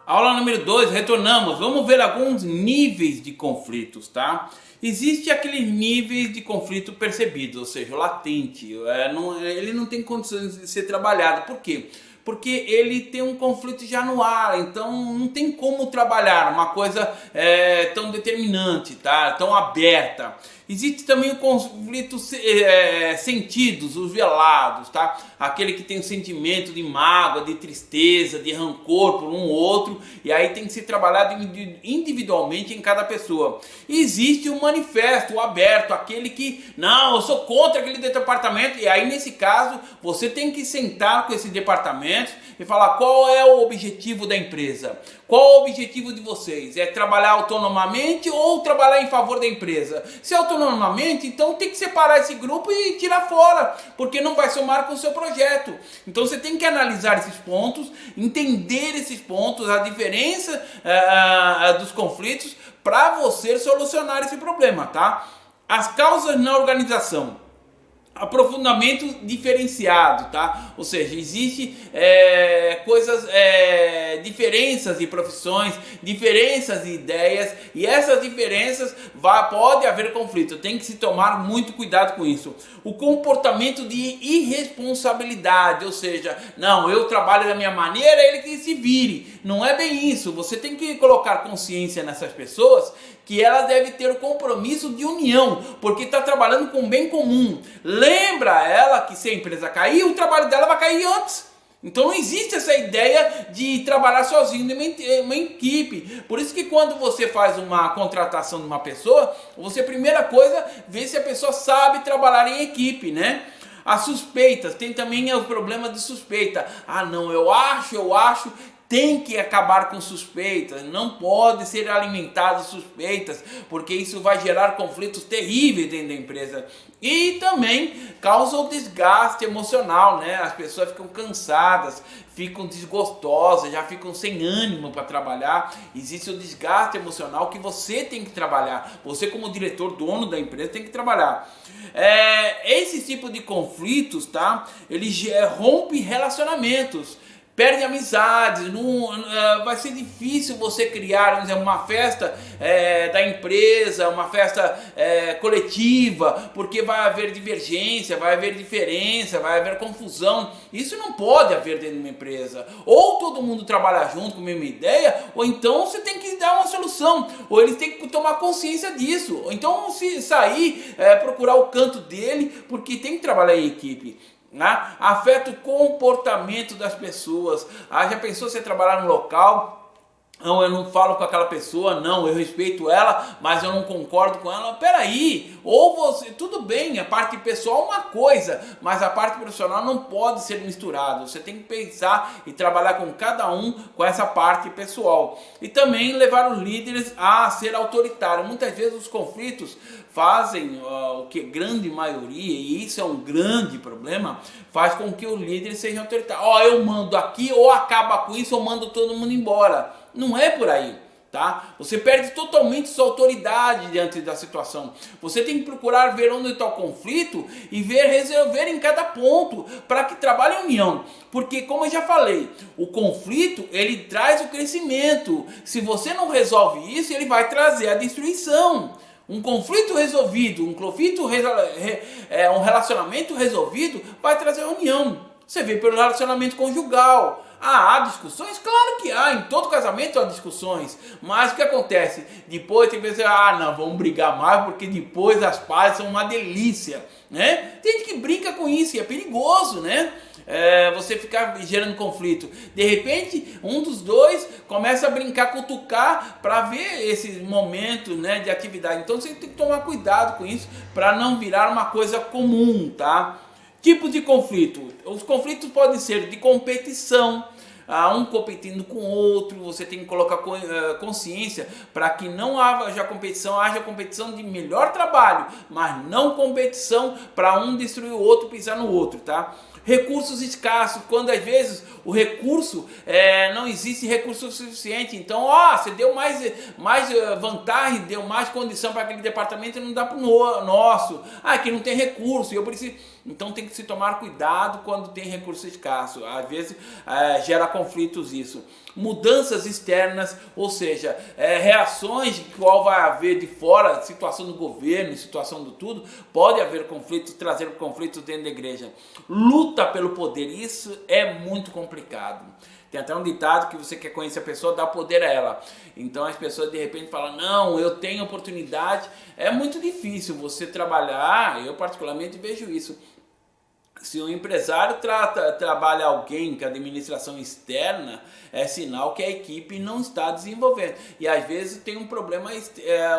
Aula número 2, retornamos. Vamos ver alguns níveis de conflitos, tá? Existe aqueles níveis de conflito percebidos, ou seja, o latente. Ele não tem condições de ser trabalhado. Por quê? Porque ele tem um conflito já no ar, então não tem como trabalhar uma coisa tão determinante, tá? Tão aberta. Existe também o conflito sentidos, os velados, tá? Aquele que tem um sentimento de mágoa, de tristeza, de rancor por um outro, e aí tem que ser trabalhado individualmente em cada pessoa. E existe o manifesto, o aberto, aquele que, não, eu sou contra aquele departamento, e aí nesse caso você tem que sentar com esse departamento e falar qual é o objetivo da empresa. Qual é o objetivo de vocês? É trabalhar autonomamente ou trabalhar em favor da empresa? Se é autonomamente, então tem que separar esse grupo e tirar fora, porque não vai somar com o seu projeto. Então você tem que analisar esses pontos, entender esses pontos, a diferença dos conflitos para você solucionar esse problema, tá? As causas na organização. Aprofundamento diferenciado, tá? Ou seja, existe diferenças de profissões, diferenças de ideias, e essas diferenças pode haver conflito. Tem que se tomar muito cuidado com isso. O comportamento de irresponsabilidade, ou seja, não, eu trabalho da minha maneira, ele que se vire. Não é bem isso. Você tem que colocar consciência nessas pessoas que elas devem ter o compromisso de união, porque está trabalhando com o bem comum. Lembra ela que se a empresa cair, o trabalho dela vai cair antes. Então não existe essa ideia de trabalhar sozinho em uma equipe. Por isso que quando você faz uma contratação de uma pessoa, você, primeira coisa, vê se a pessoa sabe trabalhar em equipe, né? As suspeitas, tem também o problema de suspeita. Ah não, eu acho... Tem que acabar com suspeitas, não pode ser alimentado suspeitas, porque isso vai gerar conflitos terríveis dentro da empresa. E também causa o desgaste emocional, né? As pessoas ficam cansadas, ficam desgostosas, já ficam sem ânimo para trabalhar. Existe o desgaste emocional que você tem que trabalhar. Você, como diretor, dono da empresa, tem que trabalhar. Esse tipo de conflitos, tá? Ele rompe relacionamentos. Perde amizades, vai ser difícil você criar, uma festa da empresa, uma festa coletiva, porque vai haver divergência, vai haver diferença, vai haver confusão. Isso não pode haver dentro de uma empresa. Ou todo mundo trabalha junto com a mesma ideia, ou então você tem que dar uma solução, ou eles têm que tomar consciência disso. Ou então, se sair, procurar o canto dele, porque tem que trabalhar em equipe. Afeta o comportamento das pessoas. Já pensou você trabalhar no local? Não, eu não falo com aquela pessoa, não, eu respeito ela, mas eu não concordo com ela. Peraí, ou você, tudo bem, a parte pessoal é uma coisa, mas a parte profissional não pode ser misturada. Você tem que pensar e trabalhar com cada um com essa parte pessoal. E também levar os líderes a ser autoritário. Muitas vezes os conflitos fazem o que grande maioria, e isso é um grande problema, faz com que os líderes sejam autoritários. Eu mando aqui, ou acaba com isso, ou mando todo mundo embora. Não é por aí, tá? Você perde totalmente sua autoridade diante da situação. Você tem que procurar ver onde está o conflito e resolver em cada ponto para que trabalhe em união. Porque, como eu já falei, o conflito, ele traz o crescimento. Se você não resolve isso, ele vai trazer a destruição. Um conflito resolvido, um relacionamento resolvido vai trazer união. Você vê pelo relacionamento conjugal. Há discussões? Claro que há, em todo casamento há discussões, mas o que acontece? Depois tem que dizer, não, vamos brigar mais, porque depois as pazes são uma delícia, né? Tem gente que brinca com isso e é perigoso, né? Você ficar gerando conflito. De repente, um dos dois começa a brincar, cutucar, para ver esses momentos, né, de atividade. Então você tem que tomar cuidado com isso, para não virar uma coisa comum, tá? Tipos de conflito. Os conflitos podem ser de competição, um competindo com o outro. Você tem que colocar consciência para que não haja competição de melhor trabalho, mas não competição para um destruir o outro, pisar no outro, tá? Recursos escassos, quando às vezes o recurso, não existe recurso suficiente. Então, você deu mais vantagem, deu mais condição para aquele departamento e não dá para o nosso. Aqui não tem recurso, eu preciso. Então tem que se tomar cuidado quando tem recurso escasso. Às vezes gera conflitos isso. Mudanças externas, ou seja, reações de qual vai haver de fora, situação do governo, situação do tudo, pode haver conflitos, trazer conflitos dentro da igreja. Luta pelo poder, isso é muito complicado. Tem até um ditado que você quer conhecer a pessoa, dá poder a ela. Então as pessoas de repente falam, não, eu tenho oportunidade. É muito difícil você trabalhar, eu particularmente vejo isso. Se um empresário trabalha alguém com administração externa, é sinal que a equipe não está desenvolvendo. E às vezes tem um problema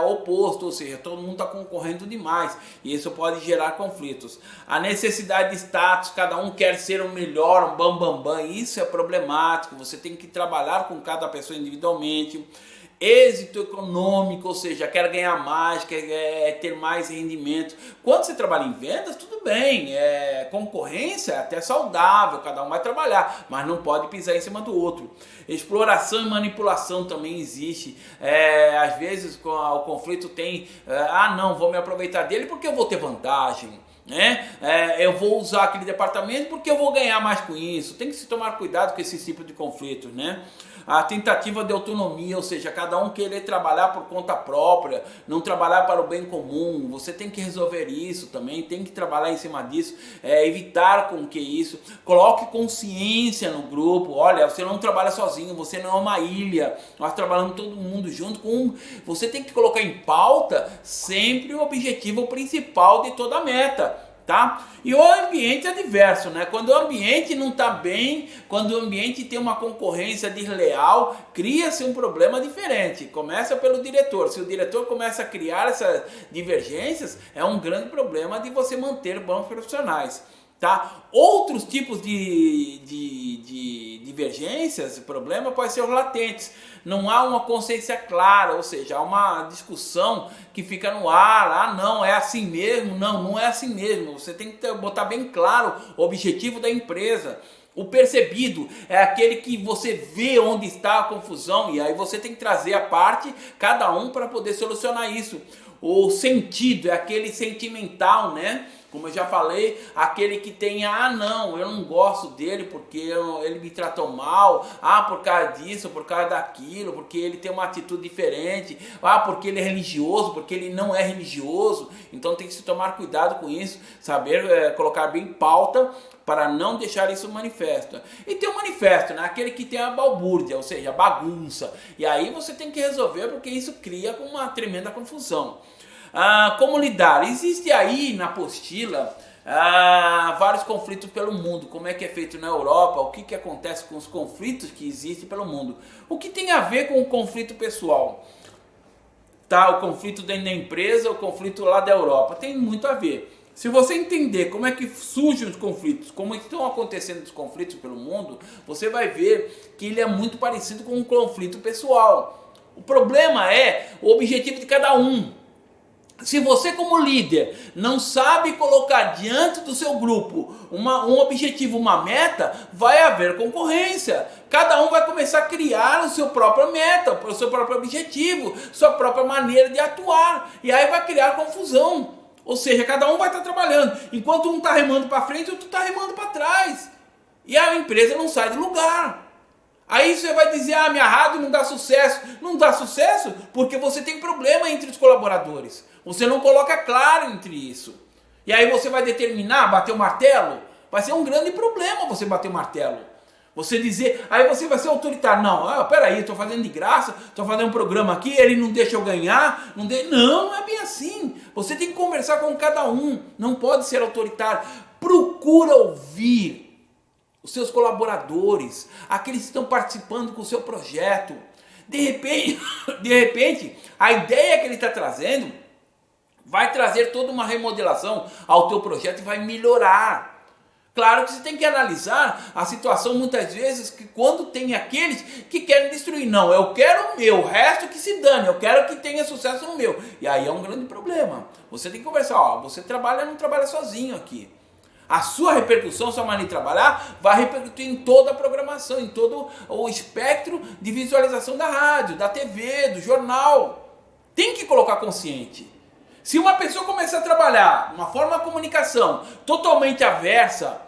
oposto, ou seja, todo mundo está concorrendo demais. E isso pode gerar conflitos. A necessidade de status, cada um quer ser o melhor, um bambambam, isso é problemático. Você tem que trabalhar com cada pessoa individualmente. Êxito econômico, ou seja, quer ganhar mais, quer ter mais rendimento. Quando você trabalha em vendas, tudo bem, concorrência é até saudável, cada um vai trabalhar, mas não pode pisar em cima do outro. Exploração e manipulação também existe. Às vezes o conflito tem, não, vou me aproveitar dele porque eu vou ter vantagem. Eu vou usar aquele departamento porque eu vou ganhar mais com isso. Tem que se tomar cuidado com esse tipo de conflitos, né? A tentativa de autonomia, ou seja, cada um querer trabalhar por conta própria, não trabalhar para o bem comum. Você tem que resolver isso também, tem que trabalhar em cima disso, evitar com que isso. Coloque consciência no grupo. Olha, você não trabalha sozinho, você não é uma ilha. Nós trabalhamos todo mundo junto com. Você tem que colocar em pauta sempre o objetivo principal de toda a meta. Tá? E o ambiente é diverso, né? Quando o ambiente não está bem, quando o ambiente tem uma concorrência desleal, cria-se um problema diferente. Começa pelo diretor. Se o diretor começa a criar essas divergências, é um grande problema de você manter bons profissionais. Tá? Outros tipos de divergências, problema pode ser os latentes. Não há uma consciência clara, ou seja, há uma discussão que fica no ar. Não, é assim mesmo. Não é assim mesmo. Você tem que botar bem claro o objetivo da empresa. O percebido é aquele que você vê onde está a confusão e aí você tem que trazer a parte, cada um, para poder solucionar isso. O sentido é aquele sentimental, né? Como eu já falei, aquele que tem, não, eu não gosto dele porque ele me tratou mal, por causa disso, por causa daquilo, porque ele tem uma atitude diferente, porque ele é religioso, porque ele não é religioso. Então tem que se tomar cuidado com isso, saber colocar bem pauta para não deixar isso manifesto. E tem o manifesto, né? Aquele que tem a balbúrdia, ou seja, a bagunça. E aí você tem que resolver porque isso cria uma tremenda confusão. Como lidar? Existe aí na apostila vários conflitos pelo mundo. Como é que é feito na Europa? O que acontece com os conflitos que existem pelo mundo? O que tem a ver com o conflito pessoal? Tá, o conflito dentro da empresa, o conflito lá da Europa. Tem muito a ver. Se você entender como é que surgem os conflitos, como estão acontecendo os conflitos pelo mundo, você vai ver que ele é muito parecido com um conflito pessoal. O problema é o objetivo de cada um. Se você como líder não sabe colocar diante do seu grupo um objetivo, uma meta, vai haver concorrência. Cada um vai começar a criar a sua própria meta, o seu próprio objetivo, sua própria maneira de atuar. E aí vai criar confusão. Ou seja, cada um vai estar trabalhando. Enquanto um está remando para frente, o outro está remando para trás. E a empresa não sai do lugar. Aí você vai dizer, minha rádio não dá sucesso. Não dá sucesso porque você tem problema entre os colaboradores. Você não coloca claro entre isso. E aí você vai determinar, bater o martelo. Vai ser um grande problema você bater o martelo. Você dizer, aí você vai ser autoritário. Não, peraí, estou fazendo de graça, estou fazendo um programa aqui, ele não deixa eu ganhar. Não é bem assim. Você tem que conversar com cada um. Não pode ser autoritário. Procura ouvir os seus colaboradores, aqueles que estão participando com o seu projeto. De repente, a ideia que ele está trazendo vai trazer toda uma remodelação ao teu projeto e vai melhorar. Claro que você tem que analisar a situação muitas vezes que quando tem aqueles que querem destruir. Não, eu quero o meu, o resto que se dane, eu quero que tenha sucesso no meu. E aí é um grande problema. Você tem que conversar, você não trabalha sozinho aqui. A sua repercussão, sua maneira de trabalhar, vai repercutir em toda a programação, em todo o espectro de visualização da rádio, da TV, do jornal. Tem que colocar consciente. Se uma pessoa começar a trabalhar uma forma de comunicação totalmente aversa,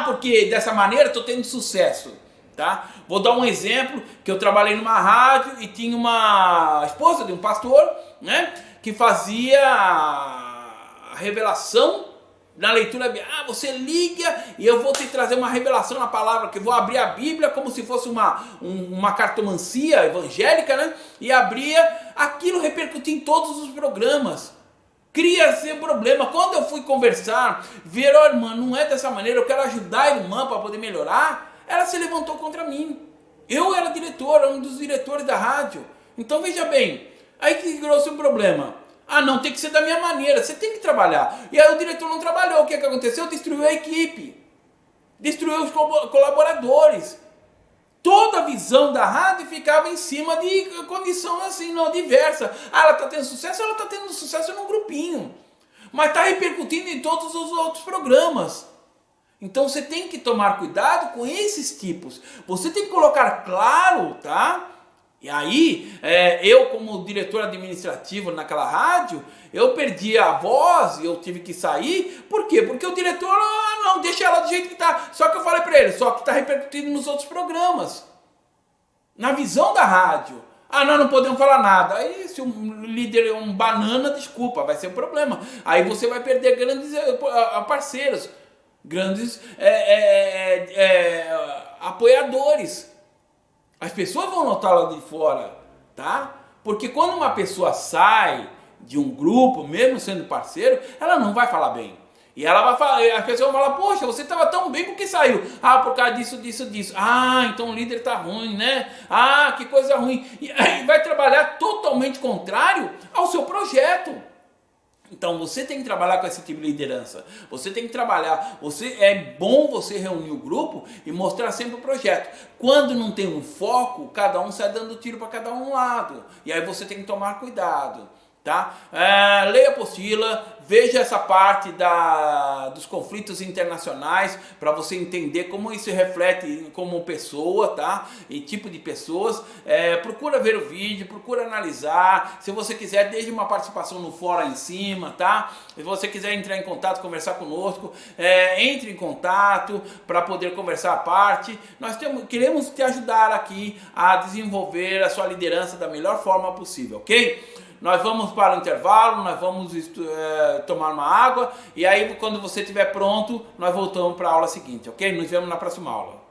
porque dessa maneira estou tendo sucesso, tá? Vou dar um exemplo, que eu trabalhei numa rádio e tinha uma esposa de um pastor, né, que fazia a revelação na leitura. Você liga e eu vou te trazer uma revelação na palavra, que eu vou abrir a Bíblia como se fosse uma cartomancia evangélica, né? E abria, aquilo repercutia em todos os programas. Cria-se um problema. Quando eu fui conversar, ver, irmã, não é dessa maneira, eu quero ajudar a irmã para poder melhorar, ela se levantou contra mim. Eu era diretor, um dos diretores da rádio. Então veja bem, aí que criou-se um problema. Não, tem que ser da minha maneira, você tem que trabalhar. E aí o diretor não trabalhou, o que aconteceu? Destruiu a equipe, destruiu os colaboradores. Toda a visão da rádio ficava em cima de condição assim, não diversa. Ela está tendo sucesso num grupinho, mas está repercutindo em todos os outros programas. Então você tem que tomar cuidado com esses tipos. Você tem que colocar claro, tá? E aí, eu como diretor administrativo naquela rádio, eu perdi a voz e eu tive que sair. Por quê? Porque o diretor, não, deixa ela do jeito que está. Só que eu falei para ele, só que está repercutindo nos outros programas. Na visão da rádio. Nós não podemos falar nada. Aí se um líder é um banana, desculpa, vai ser um problema. Aí você vai perder grandes parceiros, grandes apoiadores. As pessoas vão notar lá de fora, tá? Porque quando uma pessoa sai de um grupo, mesmo sendo parceiro, ela não vai falar bem. E ela vai falar, as pessoas vão falar, poxa, você estava tão bem, por que saiu? Por causa disso. Então o líder está ruim, né? Que coisa ruim. E aí vai trabalhar totalmente contrário ao seu projeto. Então você tem que trabalhar com esse tipo de liderança. Você tem que trabalhar. É bom você reunir o grupo e mostrar sempre o projeto. Quando não tem um foco, cada um sai dando tiro para cada um lado. E aí você tem que tomar cuidado. Tá? Leia a apostila, veja essa parte dos conflitos internacionais para você entender como isso reflete como pessoa, tá? E tipo de pessoas. Procura ver o vídeo, procura analisar. Se você quiser, deixe uma participação no fórum em cima, tá? Se você quiser entrar em contato, conversar conosco, entre em contato para poder conversar a parte. Nós queremos te ajudar aqui a desenvolver a sua liderança da melhor forma possível, ok? Nós vamos para o intervalo, nós vamos tomar uma água e aí quando você estiver pronto, nós voltamos para a aula seguinte, ok? Nos vemos na próxima aula.